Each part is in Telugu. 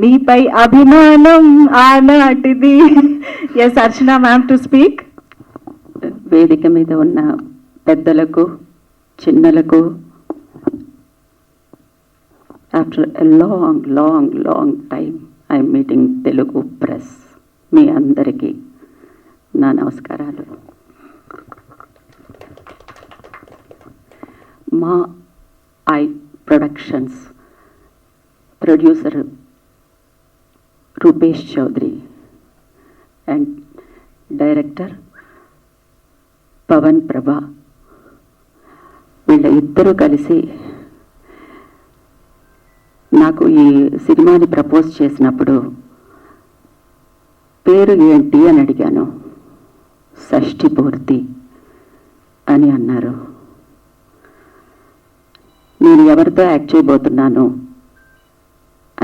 మీపై అభిమానం ఆనాటిది. Yes Archana ma'am to speak. వేదిక మీద ఉన్న పెద్దలకు, చిన్నలకు, after a long time I'm meeting Telugu press. మీ అందరికీ నా నమస్కారాలు. మా I productions producer Rupesh Chowdary and director Pawan Prabha, వీళ్ళ ఇద్దరూ కలిసి నాకు ఈ సినిమాని ప్రపోజ్ చేసినప్పుడు పేరు ఏంటి అని అడిగాను. షష్ఠి పూర్తి అని అన్నారు. నేను ఎవరితో యాక్ట్ చేయబోతున్నాను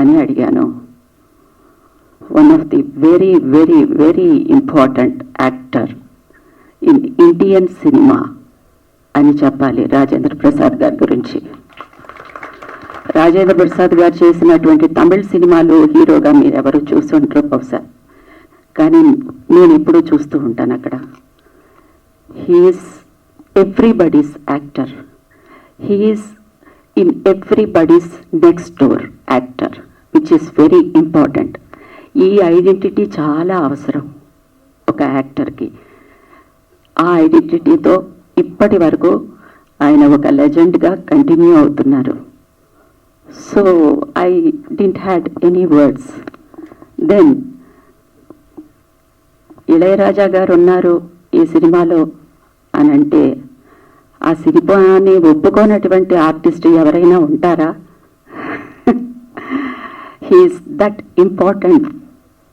అని అడిగాను. One of the very very very important actor in Indian cinema అని చెప్పాలి రాజేంద్ర ప్రసాద్ గారి గురించి. రాజేంద్ర ప్రసాద్ గారు చేసినటువంటి తమిళ సినిమాలు హీరోగా మీరు ఎవరు చూసి ఉంటారో బహుశా, కానీ నేను ఇప్పుడు చూస్తూ ఉంటాను అక్కడ. He's everybody's actor. He's in everybody's next door actor, which is very important. ఈ ఐడెంటిటీ చాలా అవసరం ఒక యాక్టర్కి. ఆ ఐడెంటిటీతో ఇప్పటి వరకు ఆయన ఒక లెజెండ్గా కంటిన్యూ అవుతున్నారు. So I didn't had any words. Then Ilaiyaraaja గారు ఉన్నారు ఈ సినిమాలో అని అంటే, ఆ సినిమాని ఒప్పుకోనటువంటి ఆర్టిస్ట్ ఎవరైనా ఉంటారా? He's that important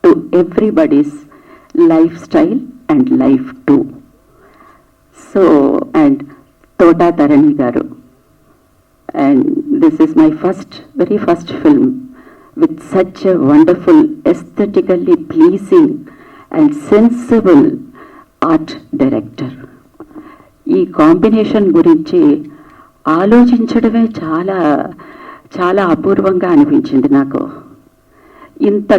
to everybody's lifestyle and life too. So and Thota Tharani garu, and this is my very first film with such a wonderful, aesthetically pleasing and sensible art director. ఈ కాంబినేషన్ గురించి ఆలోచించడమే చాలా చాలా అపూర్వంగా అనిపించింది నాకు. ఇంత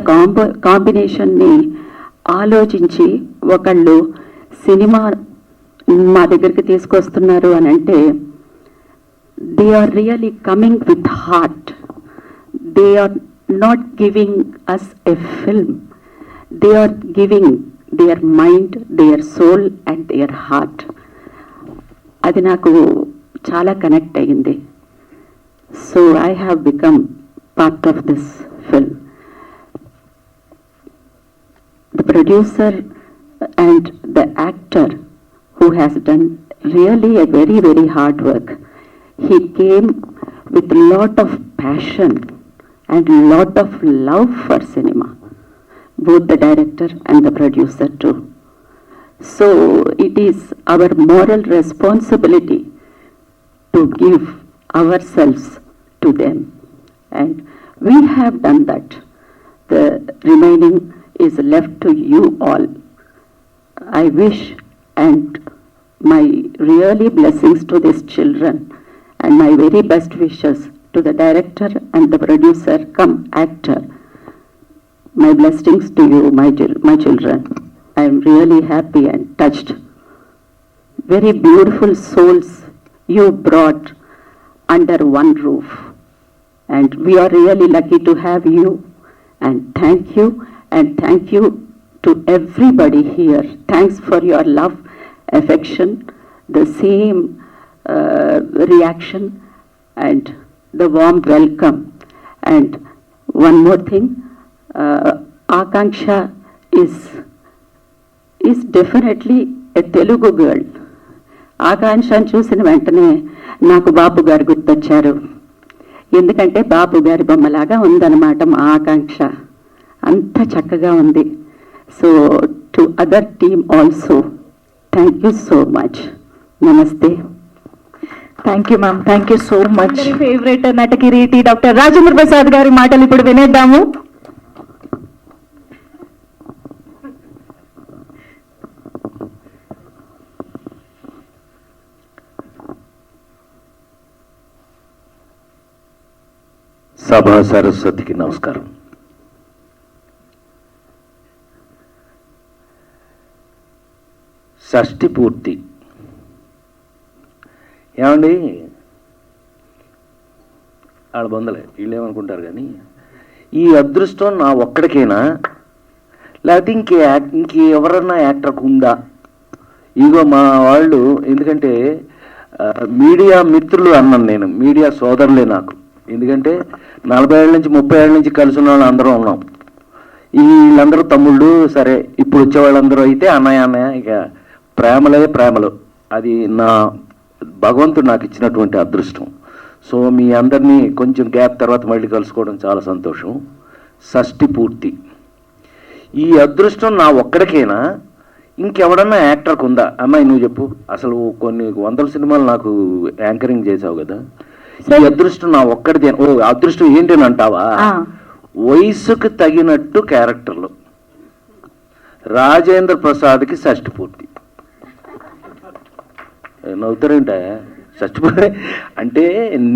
కాంబినేషన్ని ఆలోచించి ఒకళ్ళు సినిమా మా దగ్గరికి తీసుకొస్తున్నారు అని అంటే, they are really coming with heart. They are not giving us a film. They are giving their mind, their soul and their heart. అది నాకు చాలా కనెక్ట్ అయ్యింది. So I have become part of this film. The producer and the actor who has done really a very very hard work. He came with a lot of passion and lot of love for cinema, both the director and the producer too. So it is our moral responsibility to give ourselves to them, and we have done that. The remaining is left to you all. I wish and my really blessings to these children and my very best wishes to the director and the producer come actor. My blessings to you, my children. I am really happy and touched. Very beautiful souls you brought under one roof, and we are really lucky to have you, and thank you to everybody here. Thanks for your love, affection, the same reaction and the warm welcome. And one more thing, Akanksha is definitely a Telugu girl. ఆకాంక్షను చూసిన వెంటనే నాకు బాపు గారు గుర్తొచ్చారు. ఎందుకంటే బాపు గారి బొమ్మలాగా ఉందన్నమాట మా ఆకాంక్ష. అంత చక్కగా ఉంది. So to other team also thank you so much. నమస్తే. Thank you ma'am, thank you so much. Favourite Nata Kireeti doctor Rajendra Prasad గారి మాటలు ఇప్పుడు వినేద్దాము. సభా సరస్వతికి నమస్కారం. షష్ఠి పూర్తి. ఏమండి వాళ్ళ బొందలే వీళ్ళు ఏమనుకుంటారు కానీ ఈ అదృష్టం నా ఒక్కడికేనా లేకపోతే ఇంకెవరన్నా యాక్టర్కి ఉందా? ఇగో మా వాళ్ళు, ఎందుకంటే మీడియా మిత్రులు అన్నాను నేను, మీడియా సోదరులే నాకు. ఎందుకంటే 40 ఏళ్ళ నుంచి 30 ఏళ్ళ నుంచి కలిసి ఉన్న వాళ్ళు అందరూ ఉన్నాం. వీళ్ళందరూ తమ్ముళ్ళు, సరే ఇప్పుడు వచ్చే వాళ్ళందరూ అయితే అన్నయ్య ఇక ప్రేమలు. అది నా భగవంతుడు నాకు ఇచ్చినటువంటి అదృష్టం. సో మీ అందరినీ కొంచెం గ్యాప్ తర్వాత మళ్ళీ కలుసుకోవడం చాలా సంతోషం. షష్ఠి పూర్తి. ఈ అదృష్టం నా ఒక్కడికేనా ఇంకెవడన్నా యాక్టర్కి ఉందా? అమ్మాయి నువ్వు చెప్పు. అసలు కొన్ని 100 సినిమాలు నాకు యాంకరింగ్ చేసావు కదా, ఈ అదృష్టం నా ఒక్కడిదే. ఓ అదృష్టం ఏంటని అంటావా? వయసుకు తగినట్టు క్యారెక్టర్లు. రాజేంద్ర ప్రసాద్కి షష్ఠి పూర్తి. నవ్వుతారేంట? షష్ఠి పూర్తి అంటే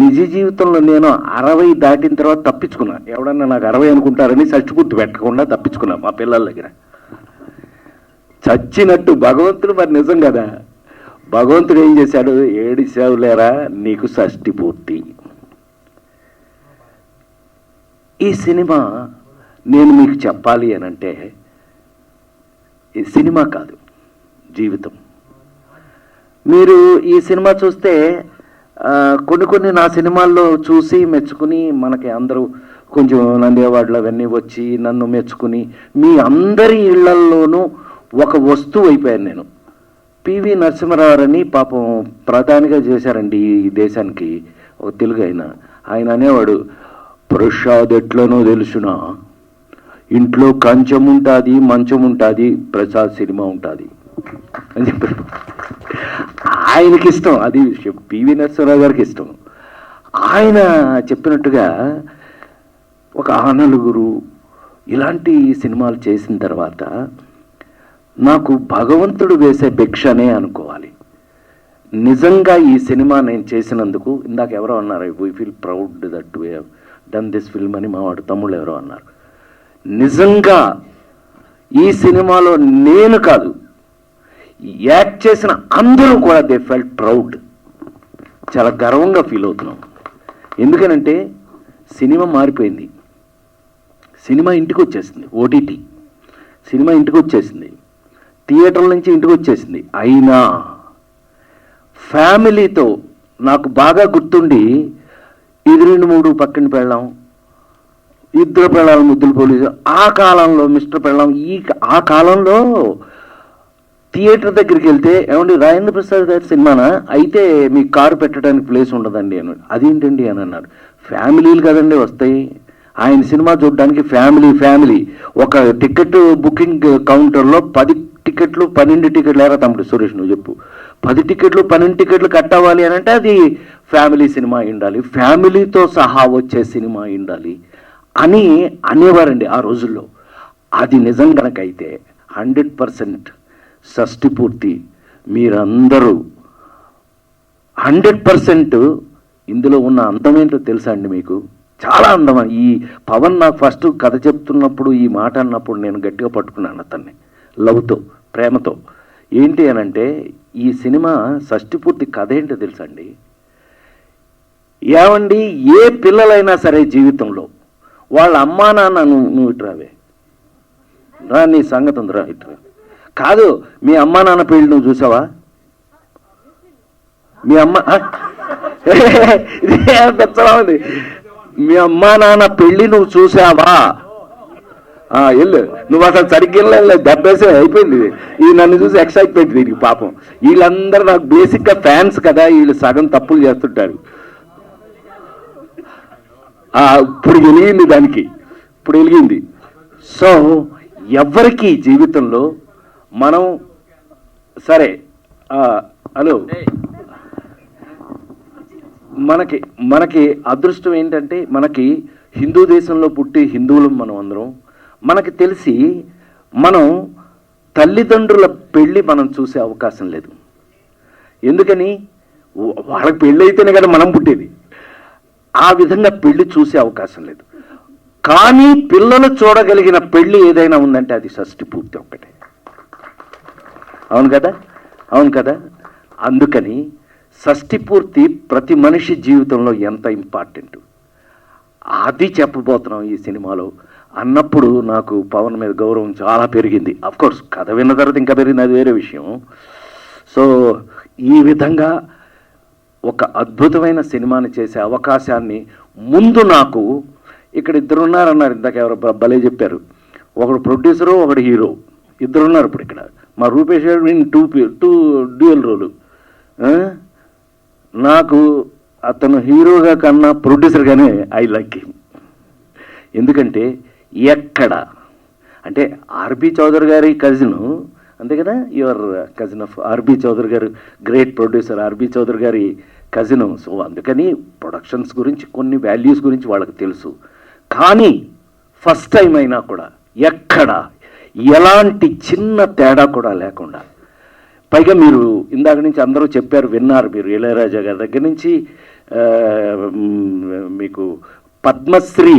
నిజ జీవితంలో నేను 60 దాటిన తర్వాత తప్పించుకున్నా. ఎవడన్నా నాకు 60 అనుకుంటారని షష్ఠి పూర్తి పెట్టకుండా తప్పించుకున్నా మా పిల్లల దగ్గర. చచ్చినట్టు భగవంతుడు మరి నిజం కదా, భగవంతుడు ఏం చేశాడు? ఏడిసావులేరా నీకు షష్ఠి పూర్తి. ఈ సినిమా నేను మీకు చెప్పాలి అని అంటే, ఈ సినిమా కాదు జీవితం. మీరు ఈ సినిమా చూస్తే కొన్ని నా సినిమాల్లో చూసి మెచ్చుకుని మనకి అందరూ కొంచెం నంది అవార్డులు అవన్నీ వచ్చి నన్ను మెచ్చుకుని మీ అందరి ఇళ్లల్లోనూ ఒక వస్తువు అయిపోయాను నేను. పివి నరసింహారావు అని పాపం ప్రధానిగా చేశారండి ఈ దేశానికి, ఒక తెలుగు ఆయన అనేవాడు, ప్రసాద్ ఎట్లనో తెలుసునా, ఇంట్లో కంచం ఉంటుంది మంచం ఉంటుంది, ప్రసాద్ సినిమా ఉంటుంది అని చెప్పారు. ఆయనకి ఇష్టం, అది పివి నరసింహారావు గారికి ఇష్టం. ఆయన చెప్పినట్టుగా ఒక నలుగురు ఇలాంటి సినిమాలు చేసిన తర్వాత నాకు భగవంతుడు వేసే భిక్షనే అనుకోవాలి. నిజంగా ఈ సినిమా నేను చేసినందుకు, ఇందాక ఎవరో అన్నారు, we feel proud that we have done this film అని మా వాడు తమ్ముళ్ళు ఎవరో అన్నారు. నిజంగా ఈ సినిమాలో నేను కాదు, యాక్ట్ చేసిన అందరూ కూడా దే ఫెల్ట్ ప్రౌడ్. చాలా గర్వంగా ఫీల్ అవుతున్నాం. ఎందుకనంటే సినిమా మారిపోయింది. సినిమా ఇంటికి వచ్చేసింది, ఓటీటీ సినిమా ఇంటికి వచ్చేసింది, థియేటర్ల నుంచి ఇంటికి వచ్చేసింది. అయినా ఫ్యామిలీతో నాకు బాగా గుర్తుండి, 2-3 పక్కన పెళ్ళాం, 2 పెళ్ళాలి ముద్దులు పోలీసు, ఆ కాలంలో మిస్టర్ పెళ్ళాం, ఆ కాలంలో థియేటర్ దగ్గరికి వెళ్తే ఏమండి రాజేంద్ర ప్రసాద్ గారి సినిమానా, అయితే మీకు కారు పెట్టడానికి ప్లేస్ ఉండదండి అని. అదేంటండి అని అన్నారు. ఫ్యామిలీలు కదండి వస్తాయి, ఆయన సినిమా చూడడానికి ఫ్యామిలీ. ఒక టికెట్ బుకింగ్ కౌంటర్లో 10 టికెట్లు 12 టికెట్లు లేరా తమ్ముడు సురేష్ నువ్వు చెప్పు, 10 టికెట్లు 12 టికెట్లు కట్టవాలి అని అంటే అది ఫ్యామిలీ సినిమా ఉండాలి, ఫ్యామిలీతో సహా వచ్చే సినిమా ఉండాలి అని అనేవారండి ఆ రోజుల్లో. అది నిజం కనుకైతే 100% షష్ఠి పూర్తి మీరందరూ 100% ఇందులో ఉన్న అందం ఏంటో తెలుసా అండి మీకు? చాలా అందం. ఈ పవన్ నాకు ఫస్ట్ కథ చెప్తున్నప్పుడు ఈ మాట అన్నప్పుడు నేను గట్టిగా పట్టుకున్నాను అతన్ని, లవ్తో, ప్రేమతో. ఏంటి అనంటే ఈ సినిమా షష్ఠి పూర్తి కథ ఏంటో తెలుసా అండి? ఏమండి ఏ పిల్లలైనా సరే జీవితంలో వాళ్ళ అమ్మా నాన్న, నువ్వు ఇటురావే రా, నీ సంగతి ఉందిరా ఇటురా. కాదు, మీ అమ్మా నాన్న పెళ్ళి నువ్వు చూసావా? మీ అమ్మ ఇదే పెచ్చలా ఉంది. మీ అమ్మా నాన్న పెళ్ళి నువ్వు చూసావా? వెళ్ళు, నువ్వు అసలు సరిగ్గా వెళ్ళలేదు, దెబ్బేసే అయిపోయింది. ఇది నన్ను చూసి ఎక్సైట్మెంట్ దీనికి. పాపం వీళ్ళందరూ నాకు బేసిక్గా ఫ్యాన్స్ కదా, వీళ్ళు సగం తప్పులు చేస్తుంటారు. ఇప్పుడు వెలిగింది దానికి, ఇప్పుడు వెలిగింది. సో ఎవరికి జీవితంలో మనం సరే, హలో, మనకి అదృష్టం ఏంటంటే మనకి హిందూ దేశంలో పుట్టి హిందువులం మనం అందరం. మనకి తెలిసి మనం తల్లిదండ్రుల పెళ్ళి మనం చూసే అవకాశం లేదు. ఎందుకని? వాళ్ళకి పెళ్ళి అయితేనే కదా మనం పుట్టేది. ఆ విధంగా పెళ్లి చూసే అవకాశం లేదు. కానీ పిల్లలు చూడగలిగిన పెళ్లి ఏదైనా ఉందంటే అది షష్ఠి పూర్తి ఒక్కటే. అవును కదా? అవును కదా. అందుకని షష్ఠి పూర్తి ప్రతి మనిషి జీవితంలో ఎంత ఇంపార్టెంట్ అది చెప్పబోతున్నాం ఈ సినిమాలో అన్నప్పుడు నాకు పవన్ మీద గౌరవం చాలా పెరిగింది. కోర్స్ కథ విన్న తర్వాత ఇంకా పెరిగింది, అది వేరే విషయం. సో ఈ విధంగా ఒక అద్భుతమైన సినిమాని చేసే అవకాశాన్ని ముందు నాకు ఇక్కడ ఇద్దరు ఉన్నారన్నారు, ఇందాక ఎవరు భలే చెప్పారు, ఒకడు ప్రొడ్యూసరు ఒకడు హీరో, ఇద్దరు ఉన్నారు ఇప్పుడు ఇక్కడ. మా రూపేష్ గారు టూ డ్యూయల్ రోలు. నాకు అతను హీరోగా కన్నా ప్రొడ్యూసర్గానే ఐ లైక్ హిమ్. ఎందుకంటే ఎక్కడ అంటే ఆర్బి చౌదరి గారి కజిను, అంతే కదా, your cousin of RB Chowdary గారు, గ్రేట్ ప్రొడ్యూసర్ ఆర్బి చౌదరి గారి కజిను. సో అందుకని ప్రొడక్షన్స్ గురించి కొన్ని వాల్యూస్ గురించి వాళ్ళకి తెలుసు. కానీ ఫస్ట్ టైం అయినా కూడా ఎక్కడ ఎలాంటి చిన్న తేడా కూడా లేకుండా, పైగా మీరు ఇందాక నుంచి అందరూ చెప్పారు, విన్నారు మీరు, ఇళయరాజా గారి దగ్గర నుంచి మీకు పద్మశ్రీ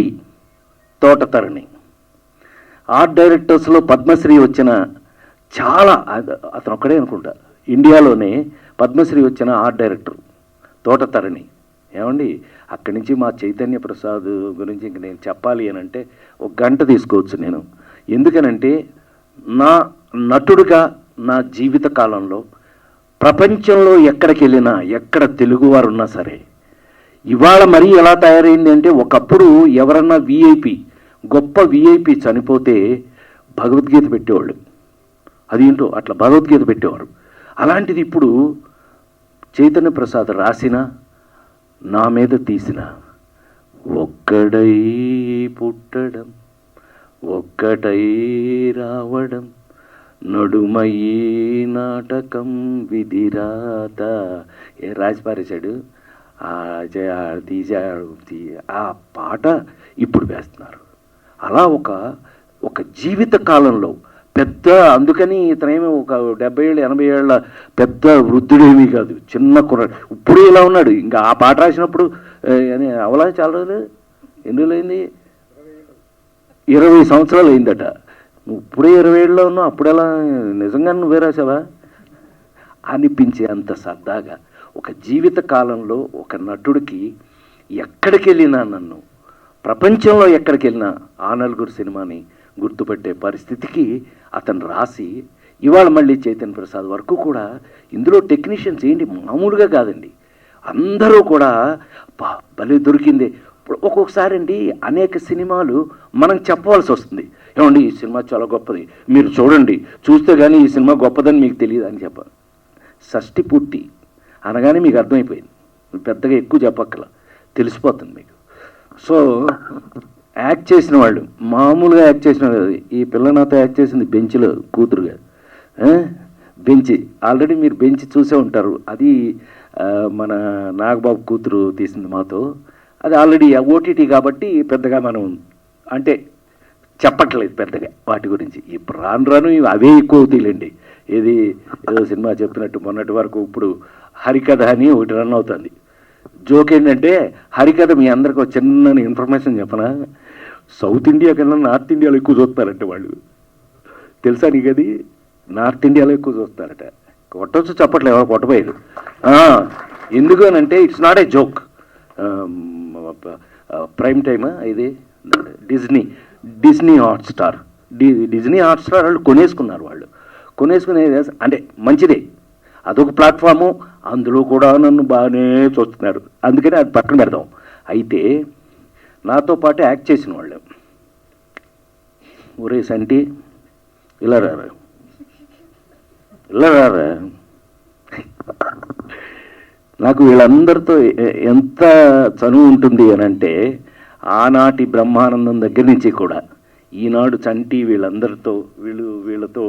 తోటతరణి, ఆర్ట్ డైరెక్టర్స్లో పద్మశ్రీ వచ్చిన చాలా, అతను ఒక్కడే అనుకుంటా ఇండియాలోనే పద్మశ్రీ వచ్చిన ఆర్ట్ డైరెక్టర్ తోటతరణి. ఏమండి, అక్కడి నుంచి మా చైతన్య ప్రసాద్ గురించి ఇంక నేను చెప్పాలి అని అంటే ఒక గంట తీసుకోవచ్చు నేను. ఎందుకనంటే నా నటుడిగా నా జీవిత కాలంలో ప్రపంచంలో ఎక్కడికి వెళ్ళినా, ఎక్కడ తెలుగువారు ఉన్నా సరే, ఇవాళ మరీ ఎలా తయారైంది అంటే, ఒకప్పుడు ఎవరన్నా విఐపి, గొప్ప విఐపి చనిపోతే భగవద్గీత పెట్టేవాళ్ళు, అదేంటో అట్లా భగవద్గీత పెట్టేవారు. అలాంటిది ఇప్పుడు చైతన్య ప్రసాద్ రాసిన, నా మీద తీసిన ఒక్కడై పుట్టడం ఒక్కటై రావడం నడుమయ్యి నాటకం విధిరాత, ఏ రాసి పారేశాడు ఆ పాట ఇప్పుడు వేస్తున్నారు. అలా ఒక జీవిత కాలంలో పెద్ద, అందుకని ఇతనేమీ ఒక 70 ఏళ్ళు 80 ఏళ్ళ పెద్ద వృద్ధుడేమీ కాదు, చిన్న కుర్రాడు. ఇప్పుడు ఇలా ఉన్నాడు. ఇంకా ఆ పాట రాసినప్పుడు అవలా చాలా రోజులు, ఎన్ని రోజులు అయింది, 20 సంవత్సరాలు అయిందట. నువ్వు ఇప్పుడే 20 ఏళ్ళలో ఉన్నావు, అప్పుడు ఎలా నిజంగా నువ్వే రాసావా అనిపించే అంత సరదాగా ఒక జీవిత కాలంలో ఒక నటుడికి ఎక్కడికి వెళ్ళినా, నన్ను ప్రపంచంలో ఎక్కడికి వెళ్ళినా ఆ నలుగురు సినిమాని గుర్తుపట్టే పరిస్థితికి అతను రాసి, ఇవాళ మళ్ళీ చైతన్య ప్రసాద్ వరకు కూడా ఇందులో టెక్నీషియన్స్ ఏంటి మామూలుగా కాదండి, అందరూ కూడా భలే దొరికింది. ఒక్కొక్కసారి అండి అనేక సినిమాలు మనం చెప్పవలసి వస్తుంది, ఏమండి ఈ సినిమా చాలా గొప్పది, మీరు చూడండి, చూస్తే కానీ ఈ సినిమా గొప్పదని మీకు తెలియదు అని చెప్పాలి. షష్ఠి పూర్తి అనగానే మీకు అర్థమైపోయింది, పెద్దగా ఎక్కువ చెప్పక్కల, తెలిసిపోతుంది మీకు. సో యాక్ట్ చేసిన వాళ్ళు మామూలుగా యాక్ట్ చేసిన వాళ్ళు, ఈ పిల్ల నాతో యాక్ట్ చేసింది బెంచ్లో కూతురుగా, బెంచ్ ఆల్రెడీ మీరు బెంచ్ చూసే ఉంటారు, అది మన నాగబాబు కూతురు తీసింది మాతో. అది ఆల్రెడీ ఓటీటీ కాబట్టి పెద్దగా మనం అంటే చెప్పట్లేదు పెద్దగా వాటి గురించి. ఇప్పుడు రాను అవే ఎక్కువ అవుతాయిలేండి. ఏదో సినిమా చెప్తున్నట్టు మొన్నటి వరకు ఇప్పుడు హరికథ అని ఒకటి రన్ అవుతుంది. జోక్ ఏంటంటే, హరికథ మీ అందరికి ఒక చిన్న ఇన్ఫర్మేషన్ చెప్పనా, సౌత్ ఇండియా కన్నా నార్త్ ఇండియాలో ఎక్కువ చూస్తారంటే వాళ్ళు, తెలుసా నీకు అది? నార్త్ ఇండియాలో ఎక్కువ చూస్తారట. కొట్టవచ్చు, చెప్పట్లేదు, ఎవరు కొట్టబోయారు. ఎందుకు అని అంటే, it's not a joke. Prime టైమా ఇది, డిజ్నీ హాట్స్టార్ వాళ్ళు కొనేసుకున్నారు. వాళ్ళు కొనేసుకునే అంటే మంచిదే, అదొక ప్లాట్ఫాము, అందులో కూడా నన్ను బాగానే చూస్తున్నారు, అందుకని అది పక్కన పెడదాం. అయితే నాతో పాటు యాక్ట్ చేసిన వాళ్ళు, ఒరే సంటి ఇలా రారా, నాకు వీళ్ళందరితో ఎంత చనువు ఉంటుంది అని అంటే, ఆనాటి బ్రహ్మానందం దగ్గర నుంచి కూడా ఈనాడు చంటి వీళ్ళందరితో వీళ్ళతో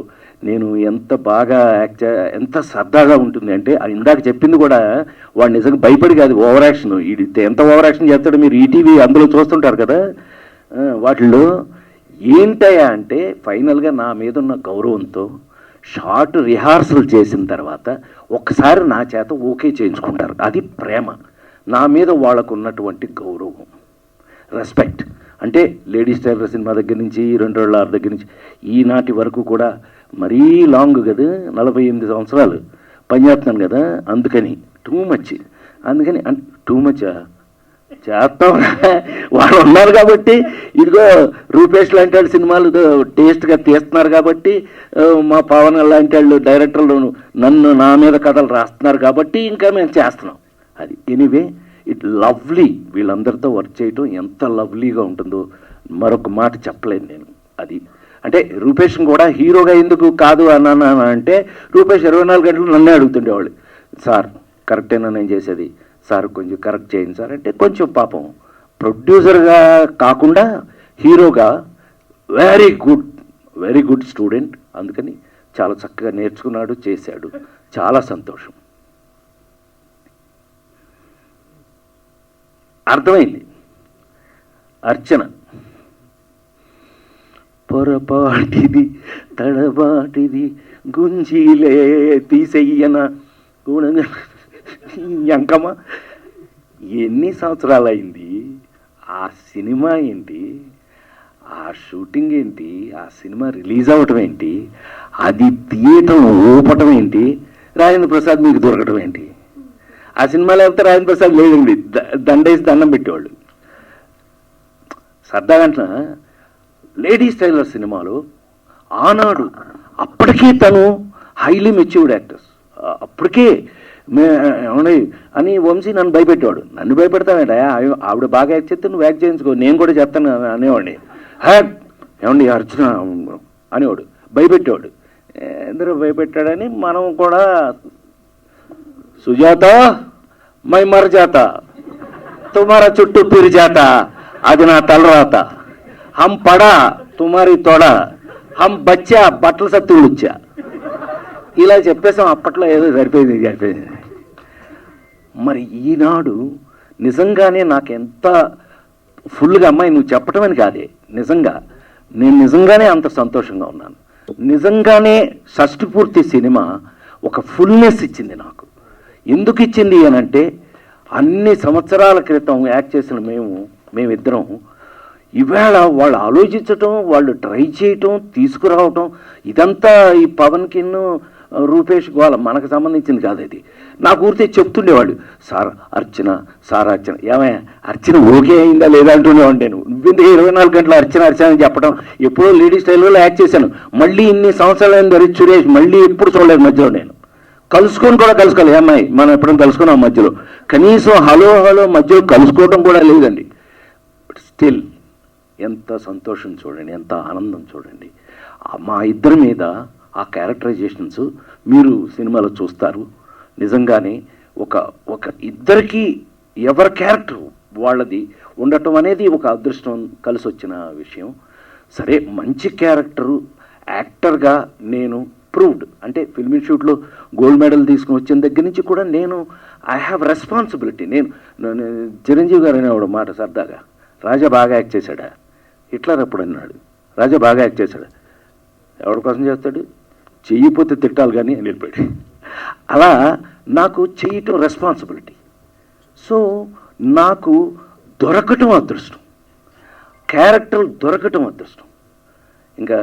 నేను ఎంత బాగా ఎంత సరదాగా ఉంటుంది అంటే, ఇందాక చెప్పింది కూడా వాడు నిజంగా భయపడి కాదు, ఓవర్ యాక్షన్. ఎంత ఓవర్ యాక్షన్ చేస్తాడో మీరు ఈటీవీ అందులో చూస్తుంటారు కదా, వాటిల్లో ఏంటయ్యా అంటే, ఫైనల్గా నా మీద ఉన్న గౌరవంతో షార్ట్ రిహార్సల్ చేసిన తర్వాత ఒక్కసారి నా చేత ఓకే చేయించుకుంటారు. అది ప్రేమ, నా మీద వాళ్ళకు ఉన్నటువంటి గౌరవం, రెస్పెక్ట్. అంటే లేడీస్ టైలర్ సినిమా దగ్గర నుంచి 2006 దగ్గర నుంచి ఈనాటి వరకు కూడా మరీ లాంగ్ కదా, 48 సంవత్సరాలు పనిచేస్తున్నాను కదా, అందుకని టూ మచ్. అందుకని టూ మచ్ చేస్తాం. వాళ్ళు ఉన్నారు కాబట్టి, ఇదిగో రూపేష్ లాంటి వాళ్ళు సినిమాలు టేస్ట్గా తీస్తున్నారు కాబట్టి, మా పవన్ లాంటి వాళ్ళు డైరెక్టర్లు నా మీద కథలు రాస్తున్నారు కాబట్టి ఇంకా మేము చేస్తున్నాం. అది ఎనీవే ఇట్ లవ్లీ. వీళ్ళందరితో వర్క్ చేయటం ఎంత లవ్లీగా ఉంటుందో మరొక మాట చెప్పలేను నేను. అది అంటే రూపేష్ని కూడా హీరోగా ఎందుకు కాదు అన్నాను అంటే, రూపేష్ 24 గంటలు నన్నే అడుగుతుండేవాళ్ళు, సార్ కరెక్టేనా నేను చేసేది, సార్ కొంచెం కరెక్ట్ చేయండి సార్ అంటే. కొంచెం పాపం ప్రొడ్యూసర్గా కాకుండా హీరోగా వెరీ గుడ్ స్టూడెంట్. అందుకని చాలా చక్కగా నేర్చుకున్నాడు, చేశాడు. చాలా సంతోషం. అర్థమైంది. అర్చన పొరపాటిది తడబాటిది గుంజీలే తీసెయ్యన ఎంకమ్మ. ఎన్ని సంవత్సరాలు అయింది ఆ సినిమా ఏంటి, ఆ షూటింగ్ ఏంటి, ఆ సినిమా రిలీజ్ అవ్వటం ఏంటి, అది తీయటం ఊపటం ఏంటి, రాజేంద్ర ప్రసాద్ మీకు దొరకటం ఏంటి. ఆ సినిమా లేకపోతే రాజేంద్ర ప్రసాద్ లేదండి, దండేసి దండం పెట్టేవాళ్ళు. సరదాగంట లేడీస్ టైలర్ సినిమాలో ఆనాడు అప్పటికే తను హైలీ మెచ్యూర్డ్ యాక్టర్స్, అప్పటికే ఏమన్నా అని వంశీ నన్ను భయపెట్టేవాడు. నన్ను భయపెడతావేంట, ఆవిడ బాగా యాక్ట్ చేస్తే నువ్వు యాక్ట్ చేయించుకో, నేను కూడా చెప్తాను అనేవాడిని. ఏమండి అర్చన అనేవాడు, భయపెట్టేవాడు. ఎందుకు భయపెట్టాడని మనం కూడా సుజాత మై మర్ జాత తుమారా చుట్టూ పిరి జాత, అది నా తలరాత, హం పడా తుమారి తోడ, హం బచ్చా బట్టల సత్తు ఉడిచ్చా. ఇలా చెప్పేసాం. అప్పట్లో ఏదో సరిపోయింది. మరి ఈనాడు నిజంగానే నాకు ఎంత ఫుల్గా, అమ్మాయి నువ్వు చెప్పటం అని కాదే, నిజంగా నేను నిజంగానే అంత సంతోషంగా ఉన్నాను. నిజంగానే షష్టి పూర్తి సినిమా ఒక ఫుల్నెస్ ఇచ్చింది నాకు. ఎందుకు ఇచ్చింది అని అంటే, అన్ని సంవత్సరాల క్రితం యాక్ట్ చేసిన మేమిద్దరం ఈవేళ వాళ్ళు ఆలోచించటం, వాళ్ళు ట్రై చేయటం, తీసుకురావటం, ఇదంతా ఈ పవన్కి రూపేష్ గోళ మనకు సంబంధించింది కాదు. అది నాకు ఊరితే చెప్తుండేవాడు, సార్ అర్చన ఏమయ్యా అర్చన ఓకే అయిందా లేదా అంటుండేవాడు. నేను నువ్వెందుకు 24 గంటలు అర్చన అని చెప్పడం. ఎప్పుడో లేడీస్ స్టైల్లో యాక్ట్ చేశాను, మళ్ళీ ఇన్ని సంవత్సరాలైన ధరి సురేష్ మళ్ళీ ఎప్పుడు చూడలేదు. మధ్యలో నేను కలుసుకోవాలి. అమ్మాయి మనం ఎప్పుడైనా కలుసుకున్నాం మధ్యలో, కనీసం హలో మధ్యలో కలుసుకోవడం కూడా లేదండి. బట్ స్టిల్ ఎంత సంతోషం చూడండి, ఎంత ఆనందం చూడండి. మా ఇద్దరి మీద ఆ క్యారెక్టరైజేషన్స్ మీరు సినిమాలో చూస్తారు. నిజంగానే ఒక ఇద్దరికి ఎవరి క్యారెక్టర్ వాళ్ళది ఉండటం అనేది ఒక అదృష్టం కలిసి వచ్చిన విషయం. సరే, మంచి క్యారెక్టరు యాక్టర్గా నేను ప్రూవ్డ్. అంటే ఫిల్మ్ ఇన్స్టిట్యూట్లో గోల్డ్ మెడల్ తీసుకుని వచ్చిన దగ్గర నుంచి కూడా ఐ హ్యావ్ రెస్పాన్సిబిలిటీ. నేను చిరంజీవి గారు అనేవాడు మాట సరదాగా, రాజా బాగా యాక్ట్ చేశాడా, హిట్లర్ అప్పుడు అన్నాడు, రాజా బాగా యాక్ట్ చేశాడా, ఎవరి కోసం చేస్తాడు, చెయ్యిపోతే తిట్టాలి కానీ అని వెళ్ళిపోయాడు. అలా నాకు చేయటం రెస్పాన్సిబిలిటీ. సో నాకు దొరకటం అదృష్టం, క్యారెక్టర్ దొరకటం అదృష్టం. ఇంకా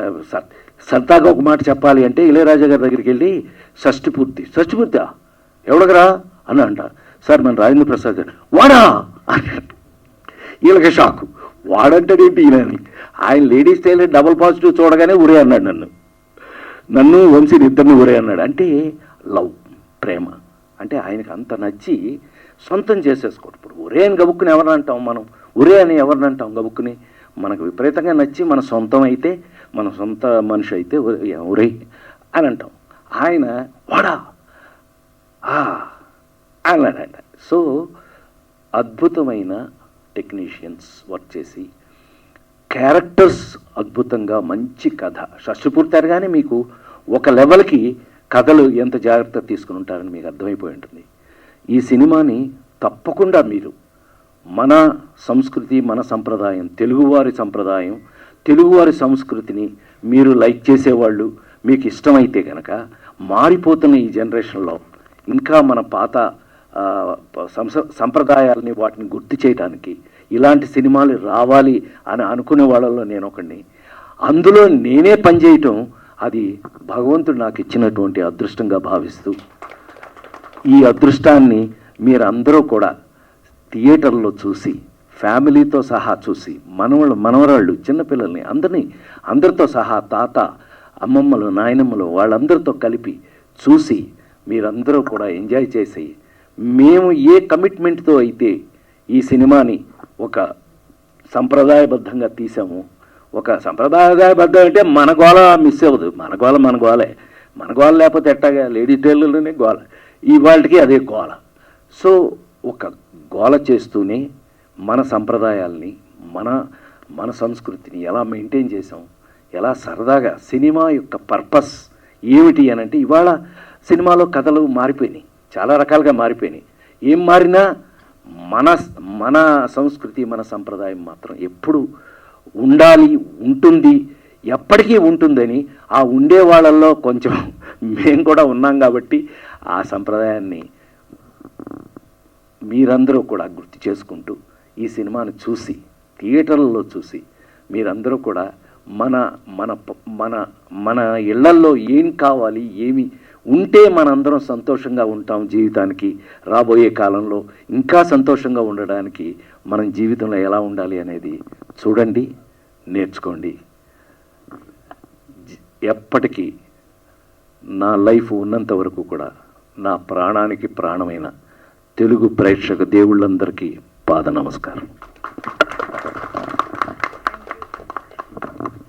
సరదాగా ఒక మాట చెప్పాలి అంటే, ఇళయరాజా గారి దగ్గరికి వెళ్ళి షష్టి పూర్తి ఎవడగరా అని అంట. సార్ మన రాజేంద్ర ప్రసాద్ గారు, వాడా అన్నాడు. వీళ్ళకి షాకు, వాడంటాడేంటి ఈయనని. ఆయన లేడీస్ టైలర్ డబుల్ పాజిటివ్ చూడగానే ఉరే అన్నాడు. నన్ను వంశీని ఇద్దరిని ఉరే అన్నాడు. అంటే లవ్, ప్రేమ అంటే ఆయనకు అంత నచ్చి సొంతం చేసేసుకోడు. ఇప్పుడు ఒరే అని గబుక్కుని ఎవరిని అంటాం మనం, ఒరే అని ఎవరిని అంటాం గబుక్కుని. మనకు విపరీతంగా నచ్చి మన సొంతం అయితే, మన సొంత మనిషి అయితే ఒరే అని అంటాం. ఆయన వాడా అన్నాడు ఆయన. సో అద్భుతమైన టెక్నీషియన్స్ వర్క్ చేసి, క్యారెక్టర్స్ అద్భుతంగా, మంచి కథ. షష్టిపూర్తారు కానీ మీకు ఒక లెవెల్కి కథలు ఎంత జాగ్రత్త తీసుకుని ఉంటారని మీకు అర్థమైపోయి ఉంటుంది. ఈ సినిమాని తప్పకుండా మీరు మన సంస్కృతి, మన సంప్రదాయం, తెలుగువారి సంప్రదాయం, తెలుగువారి సంస్కృతిని మీరు లైక్ చేసేవాళ్ళు, మీకు ఇష్టమైతే కనుక మారిపోతున్న ఈ జనరేషన్లో ఇంకా మన పాత సంప్రదాయాలని వాటిని గుర్తు చేయడానికి ఇలాంటి సినిమాలు రావాలి అని అనుకునే వాళ్ళలో నేను ఒకడిని. అందులో నేనే పనిచేయటం అది భగవంతుడు నాకు ఇచ్చినటువంటి అదృష్టంగా భావిస్తూ ఈ అదృష్టాన్ని మీరందరూ కూడా థియేటర్లో చూసి ఫ్యామిలీతో సహా చూసి మనవరాళ్ళు చిన్నపిల్లల్ని అందరితో సహా తాత అమ్మమ్మలు నాయనమ్మలు వాళ్ళందరితో కలిపి చూసి మీరందరూ కూడా ఎంజాయ్ చేసి మేము ఏ కమిట్మెంట్తో అయితే ఈ సినిమాని ఒక సంప్రదాయబద్ధంగా తీసాము, ఒక సంప్రదాయబద్ధం అంటే మన గోల మిస్ అవ్వదు, మన గోల లేకపోతే ఎట్టాగా లేడీ టైలర్లోనే గోల, ఇవాళకి అదే గోల. సో ఒక గోల చేస్తూనే మన సంప్రదాయాల్ని మన సంస్కృతిని ఎలా మెయింటైన్ చేసాం, ఎలా సరదాగా సినిమా యొక్క పర్పస్ ఏమిటి అని అంటే, ఇవాళ సినిమాలో కథలు మారిపోయినాయి, చాలా రకాలుగా మారిపోయినాయి. ఏం మారినా మన సంస్కృతి మన సంప్రదాయం మాత్రం ఎప్పుడు ఉండాలి, ఉంటుంది, ఎప్పటికీ ఉంటుందని ఆ ఉండే వాళ్ళల్లో కొంచెం మేము కూడా ఉన్నాం కాబట్టి ఆ సంప్రదాయాన్ని మీరందరూ కూడా గుర్తు చేసుకుంటూ ఈ సినిమాను చూసి థియేటర్లలో చూసి మీరందరూ కూడా మన మన మన మన ఇళ్లల్లో ఏం కావాలి, ఏమి ఉంటే మనందరం సంతోషంగా ఉంటాం, జీవితానికి రాబోయే కాలంలో ఇంకా సంతోషంగా ఉండడానికి మనం జీవితంలో ఎలా ఉండాలి అనేది చూడండి, నేర్చుకోండి. ఎప్పటికీ నా లైఫ్ ఉన్నంత వరకు కూడా నా ప్రాణానికి ప్రాణమైన తెలుగు ప్రేక్షక దేవుళ్ళందరికీ పాద నమస్కారం.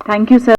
Thank you sir.